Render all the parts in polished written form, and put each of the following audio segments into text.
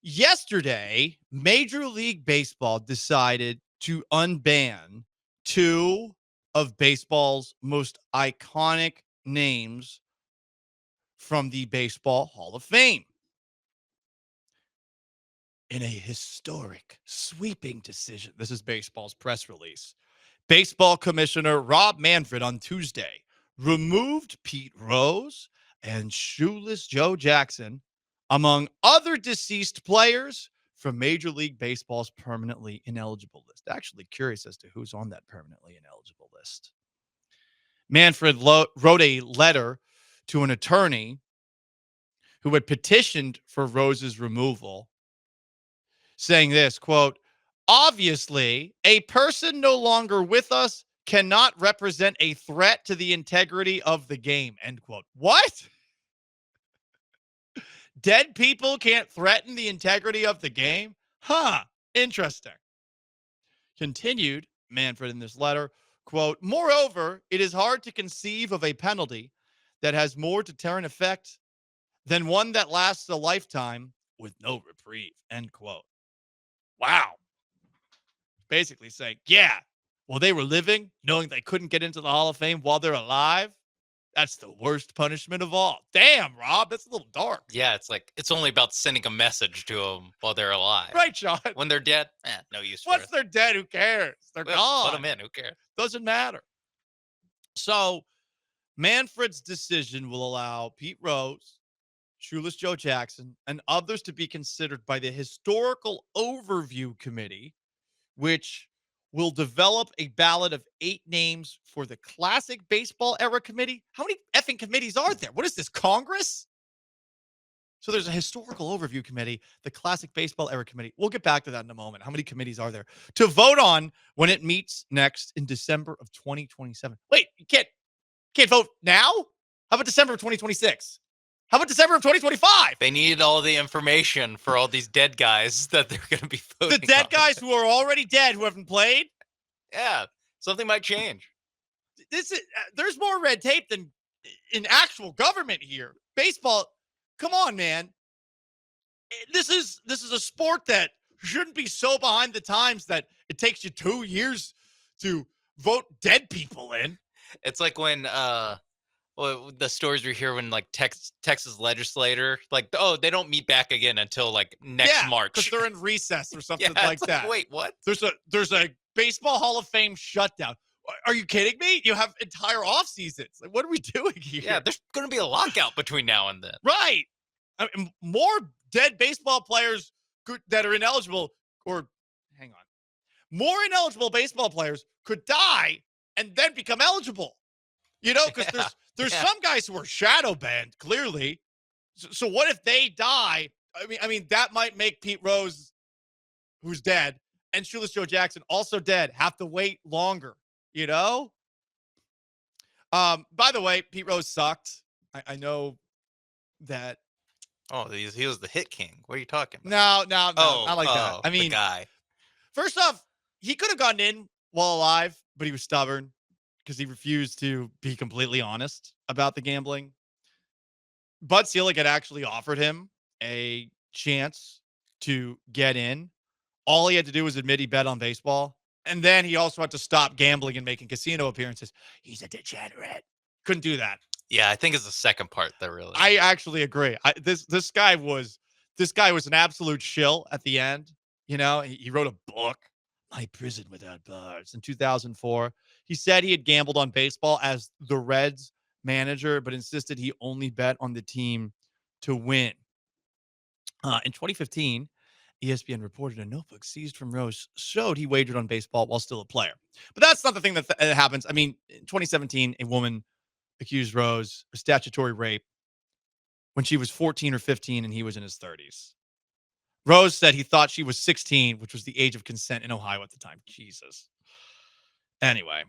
Yesterday, Major League Baseball decided to unban two of baseball's most iconic names from the Baseball Hall of Fame in a historic, sweeping decision. This is baseball's press release. Baseball Commissioner Rob Manfred on Tuesday removed Pete Rose and Shoeless Joe Jackson, among other deceased players, from Major League Baseball's permanently ineligible list. Actually curious as to who's on that permanently ineligible list. Manfred wrote a letter to an attorney who had petitioned for Rose's removal, saying this, quote, obviously, a person no longer with us cannot represent a threat to the integrity of the game, end quote. What? Dead people can't threaten the integrity of the game? Huh. Interesting. Continued, Manfred in this letter, quote, moreover, it is hard to conceive of a penalty that has more deterrent effect than one that lasts a lifetime with no reprieve, end quote. Wow. Basically saying, yeah, well, they were living, knowing they couldn't get into the Hall of Fame while they're alive. That's the worst punishment of all. Damn, Rob, that's a little dark. Yeah, it's like it's only about sending a message to them while they're alive. Right, Sean. When they're dead, no use for Once it. they're dead, who cares? They're gone. Put them in. Who cares? Doesn't matter. So Manfred's decision will allow Pete Rose, Shoeless Joe Jackson, and others to be considered by the Historical Overview Committee, which will develop a ballot of 8 names for the Classic Baseball Era Committee. How many effing committees are there? What is this, Congress? So there's a Historical Overview Committee, the Classic Baseball Era Committee. We'll get back to that in a moment. How many committees are there to vote on when it meets next in December of 2027? Wait, you can't vote now? How about December of 2026? How about December of 2025? They need all the information for all these dead guys that they're going to be voting The dead on. guys who are already dead, who haven't played? Yeah, something might change. There's more red tape than in actual government here. Baseball, come on, man. This is a sport that shouldn't be so behind the times that it takes you 2 years to vote dead people in. It's like when the stories we hear when like Texas legislator, like, oh, they don't meet back again until like next March because they're in recess or something yeah, like that. Wait, what? There's a Baseball Hall of Fame shutdown. Are you kidding me? You have entire off seasons. Like, what are we doing here? Yeah, there's going to be a lockout between now and then. Right. I mean, more dead baseball players that are ineligible, or hang on, more ineligible baseball players could die and then become eligible. You know, because there's some guys who are shadow banned, clearly. So what if they die? I mean, that might make Pete Rose, who's dead, and Shoeless Joe Jackson, also dead, have to wait longer, you know? By the way, Pete Rose sucked. I know that. Oh, he was the hit king. What are you talking about? No, not like that. I mean, the guy. First off, he could have gotten in while alive, but he was stubborn because he refused to be completely honest about the gambling. Bud Selig had actually offered him a chance to get in. All he had to do was admit he bet on baseball. And then he also had to stop gambling and making casino appearances. He's a degenerate. Couldn't do that. Yeah, I think it's the second part that really. I actually agree. This guy was an absolute shill at the end. You know, he wrote a book, My Prison Without Bars, in 2004. He said he had gambled on baseball as the Reds manager, but insisted he only bet on the team to win. In 2015, ESPN reported a notebook seized from Rose showed he wagered on baseball while still a player. But that's not the thing that happens. I mean, in 2017, a woman accused Rose of statutory rape when she was 14 or 15 and he was in his 30s. Rose said he thought she was 16, which was the age of consent in Ohio at the time. Jesus. Anyway,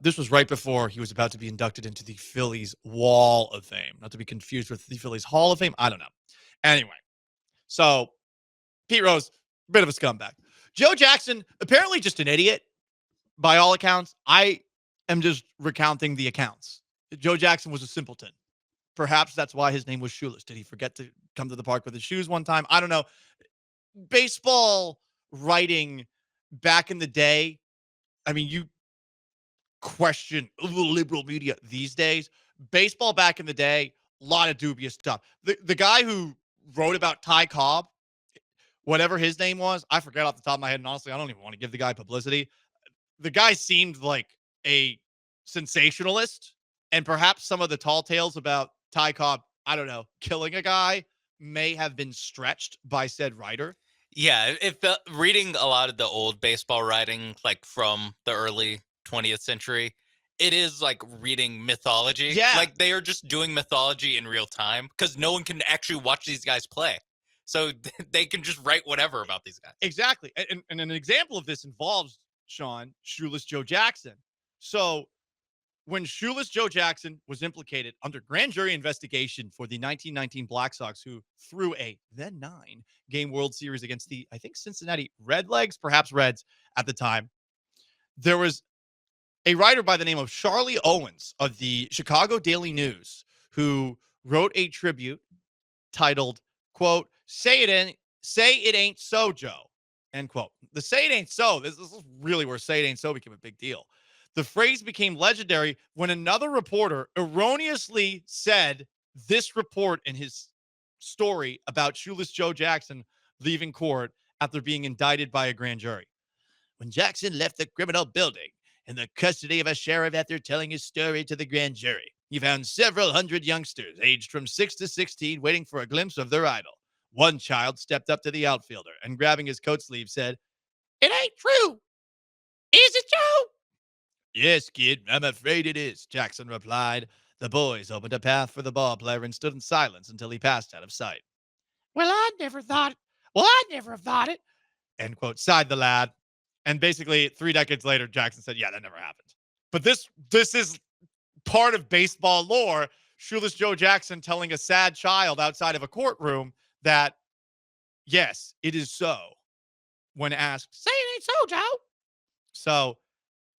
this was right before he was about to be inducted into the Phillies Wall of Fame, not to be confused with the Phillies Hall of Fame. I don't know. Anyway, so Pete Rose, bit of a scumbag. Joe Jackson, apparently just an idiot by all accounts. I am just recounting the accounts. Joe Jackson was a simpleton. Perhaps that's why his name was Shoeless. Did he forget to come to the park with his shoes one time? I don't know. baseball writing back in the day, I mean, you question the liberal media these days. Baseball back in the day, a lot of dubious stuff. The guy who wrote about Ty Cobb, whatever his name was, I forget off the top of my head, and honestly, I don't even want to give the guy publicity. The guy seemed like a sensationalist, and perhaps some of the tall tales about Ty Cobb, I don't know, killing a guy may have been stretched by said writer. Yeah, it felt reading a lot of the old baseball writing, like from the early 20th century. It is like reading mythology. Yeah, Like they are just doing mythology in real time because no one can actually watch these guys play. So they can just write whatever about these guys. exactly. And an example of this involves Sean Shoeless Joe Jackson. So when Shoeless Joe Jackson was implicated under grand jury investigation for the 1919 Black Sox, who threw a then 9-game World Series against the, I think, Cincinnati Redlegs, perhaps Reds at the time, there was a writer by the name of Charlie Owens of the Chicago Daily News who wrote a tribute titled, quote, say it ain't so, Joe, end quote. The say it ain't so, this is really where say it ain't so became a big deal. The phrase became legendary when another reporter erroneously said this report in his story about Shoeless Joe Jackson leaving court after being indicted by a grand jury. When Jackson left the criminal building in the custody of a sheriff after telling his story to the grand jury, he found several hundred youngsters aged from 6 to 16 waiting for a glimpse of their idol. One child stepped up to the outfielder and, grabbing his coat sleeve, said, "It ain't true. Is it, Joe?" "Yes, kid, I'm afraid it is," Jackson replied. The boys opened a path for the ball player and stood in silence until he passed out of sight. "Well, I never thought it. Well, I never thought it," end quote, sighed the lad. And basically, 3 decades later, Jackson said, "Yeah, that never happened." But this is part of baseball lore. Shoeless Joe Jackson telling a sad child outside of a courtroom that, yes, it is so. When asked, "Say it ain't so, Joe." So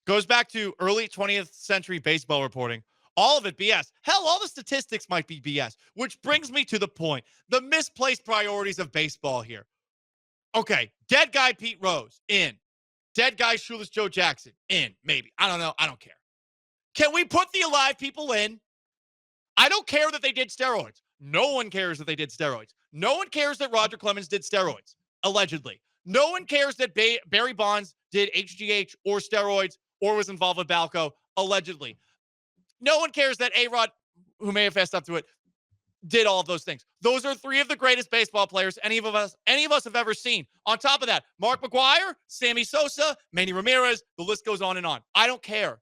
goes back to early 20th century baseball reporting. All of it BS. Hell, all the statistics might be BS, which brings me to the point. The misplaced priorities of baseball here. Okay, dead guy Pete Rose, in. Dead guy Shoeless Joe Jackson, in. Maybe. I don't know. I don't care. Can we put the alive people in? I don't care that they did steroids. No one cares that they did steroids. No one cares that Roger Clemens did steroids, allegedly. No one cares that Barry Bonds did HGH or steroids or was involved with Balco, allegedly. No one cares that A-Rod, who may have fessed up to it, did all of those things. Those are three of the greatest baseball players any of us have ever seen. On top of that, Mark McGwire, Sammy Sosa, Manny Ramirez, the list goes on and on. I don't care.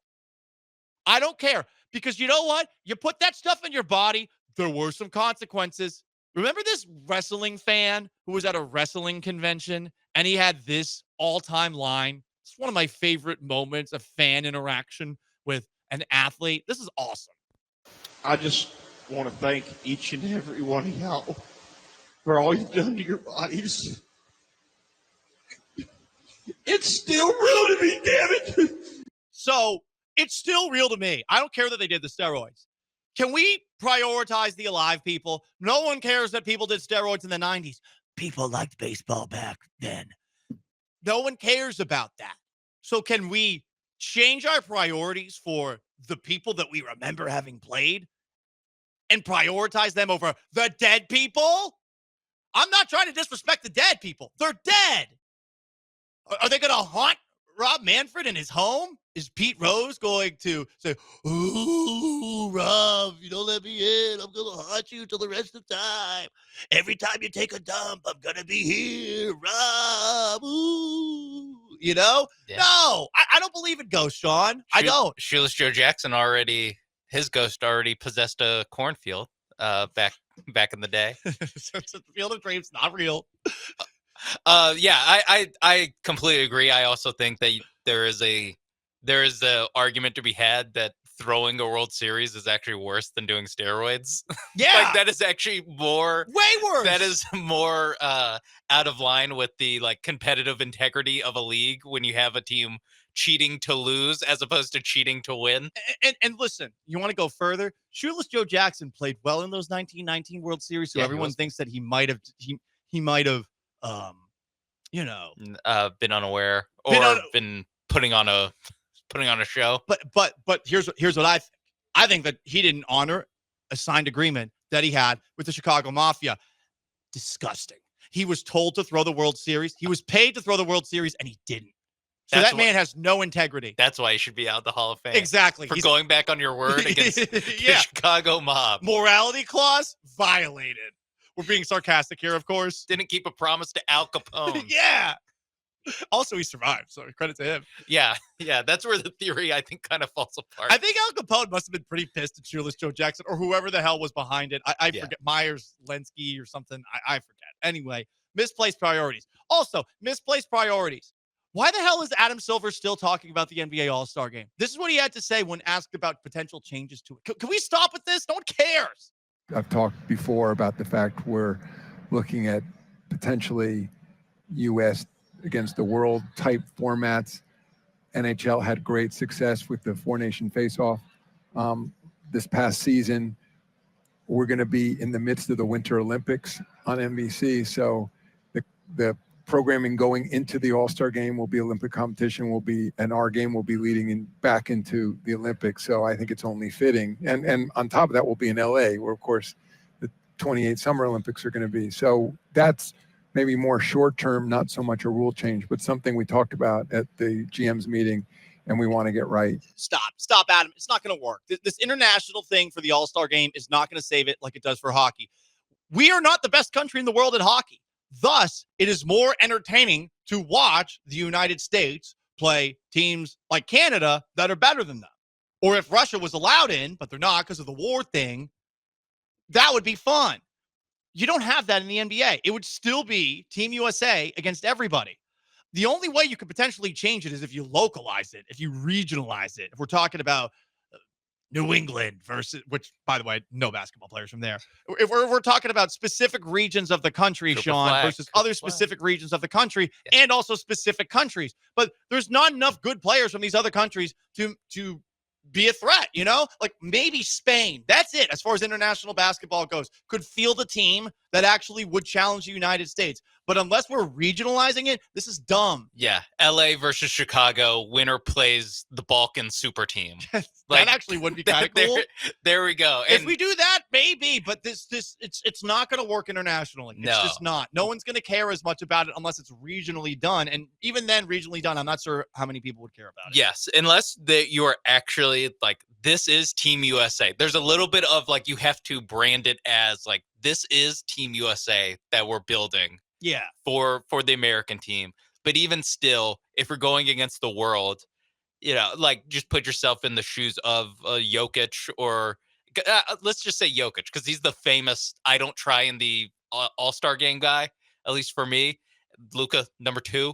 I don't care. Because you know what? You put that stuff in your body, there were some consequences. Remember this wrestling fan who was at a wrestling convention and he had this all-time line? It's one of my favorite moments of fan interaction with an athlete. This is awesome. I just want to thank each and every one of y'all for all you've done to your bodies. It's still real to me, damn it. So it's still real to me. I don't care that they did the steroids. Can we prioritize the alive people? No one cares that people did steroids in the 90s. People liked baseball back then. No one cares about that. So can we change our priorities for the people that we remember having played and prioritize them over the dead people? I'm not trying to disrespect the dead people. They're dead. Are they going to haunt Rob Manfred in his home? Is Pete Rose going to say, "Ooh, Rob, you don't let me in. I'm going to haunt you till the rest of time. Every time you take a dump, I'm going to be here, Rob." Ooh. You know? Yeah. No, I don't believe in ghosts, Sean. I don't. Shoeless Joe Jackson his ghost already possessed a cornfield back in the day. So the Field of Dreams, not real. Yeah, I completely agree. I also think that there is the argument to be had that throwing a World Series is actually worse than doing steroids. Yeah. Like that is actually more way worse. That is more out of line with the like competitive integrity of a league when you have a team cheating to lose as opposed to cheating to win. And listen, you want to go further? Shoeless Joe Jackson played well in those 1919 World Series, so Yeah, everyone thinks that he might have you know, Been unaware or Been been putting on a show. But here's what I think. I think that he didn't honor a signed agreement that he had with the Chicago Mafia. Disgusting. He was told to throw the World Series. He was paid to throw the World Series, and he didn't. So that man has no integrity. That's why he should be out of the Hall of Fame. Exactly. For going back on your word against the Chicago mob. Morality clause violated. We're being sarcastic here, of course. Didn't keep a promise to Al Capone. Yeah. Also, he survived, so credit to him. Yeah. That's where the theory, I think, kind of falls apart. I think Al Capone must have been pretty pissed at Shoeless Joe Jackson or whoever the hell was behind it. I forget. Myers, Lenski, or something. I forget. Anyway, misplaced priorities. Also, misplaced priorities. Why the hell is Adam Silver still talking about the NBA All-Star Game? This is what he had to say when asked about potential changes to it. Can we stop with this? No one cares. I've talked before about the fact we're looking at potentially U.S. against the world type formats. NHL had great success with the four-nation face-off this past season. We're going to be in the midst of the Winter Olympics on NBC, so the programming going into the All-Star Game will be Olympic competition, and our game will be leading back into the Olympics. So I think it's only fitting. And on top of that, we'll be in LA, where of course the 28 Summer Olympics are going to be. So that's maybe more short-term, not so much a rule change, but something we talked about at the GM's meeting, and we want to get right. Stop, Adam. It's not going to work. This international thing for the All-Star Game is not going to save it like it does for hockey. We are not the best country in the world at hockey. Thus, it is more entertaining to watch the United States play teams like Canada that are better than them. Or if Russia was allowed in, but they're not because of the war thing, that would be fun. You don't have that in the NBA. It would still be Team USA against everybody. The only way you could potentially change it is if you localize it, if you regionalize it. If we're talking about New England versus, which, by the way, no basketball players from there. If we're talking about specific regions of the country, Sean, versus other specific regions of the country, and also specific countries. But there's not enough good players from these other countries to be a threat, you know? Like maybe Spain, that's it, as far as international basketball goes, could field a team that actually would challenge the United States. But unless we're regionalizing it, this is dumb. Yeah, LA versus Chicago, winner plays the Balkan super team. That actually would be kind of cool. There we go. And if we do that, maybe, but it's not going to work internationally. It's just not. No one's going to care as much about it unless it's regionally done. And even then, regionally done, I'm not sure how many people would care about it. Yes, unless you are actually like, this is Team USA. There's a little bit of like, you have to brand it as like, this is Team USA that we're building. Yeah. For the American team. But even still, if we're going against the world, you know, like just put yourself in the shoes of Jokic or let's just say Jokic, because he's the famous I don't try in the All-Star game guy, at least for me. Luka, number 2.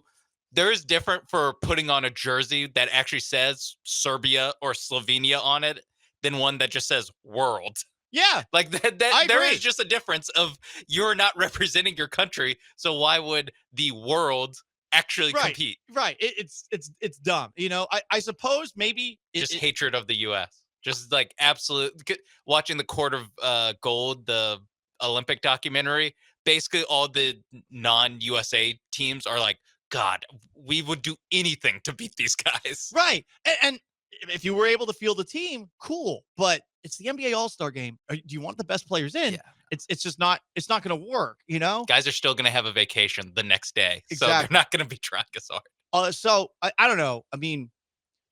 There is different for putting on a jersey that actually says Serbia or Slovenia on it than one that just says world. Yeah. Like that there is just a difference of you're not representing your country. So why would the world actually compete? Right. It's dumb. You know, I suppose maybe just hatred of the US. Just like absolute watching the Court of Gold, the Olympic documentary, basically all the non-USA teams are like, God, we would do anything to beat these guys. Right. And if you were able to field a team, cool. But it's the NBA All-Star Game. Do you want the best players in? Yeah. It's just not. It's not going to work. You know, guys are still going to have a vacation the next day, exactly. So they're not going to be trying as hard. So I don't know. I mean,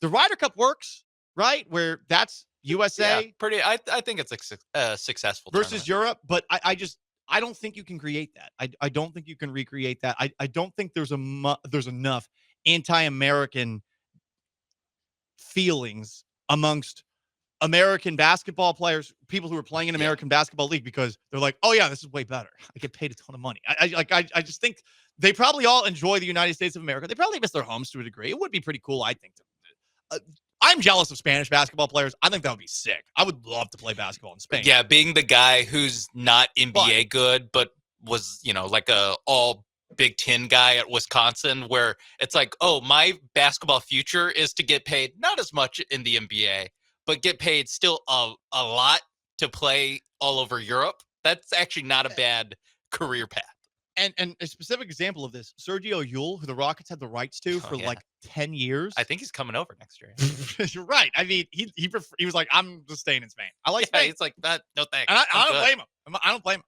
the Ryder Cup works, right? Where that's USA. Yeah, pretty. I think it's a successful versus tournament. Europe, but I don't think you can create that. I don't think you can recreate that. I don't think there's enough anti-American feelings amongst American basketball players, people who are playing in American Basketball League, because they're like, oh yeah, this is way better. I get paid a ton of money. I just think they probably all enjoy the United States of America. They probably miss their homes to a degree. It would be pretty cool, I think. I'm jealous of Spanish basketball players. I think that would be sick. I would love to play basketball in Spain. Yeah, being the guy who's not NBA good, but was, you know, like a all Big Ten guy at Wisconsin, where it's like, oh, my basketball future is to get paid not as much in the NBA, but get paid still a lot to play all over Europe. That's actually not a bad career path. And a specific example of this, Sergio Yul, who the Rockets had the rights to for yeah. like 10 years. I think he's coming over next year. You're right. I mean, he was like, I'm just staying in Spain. I like Yeah, Spain. he's like that. No thanks. And I I'm don't good. blame him. I don't blame him.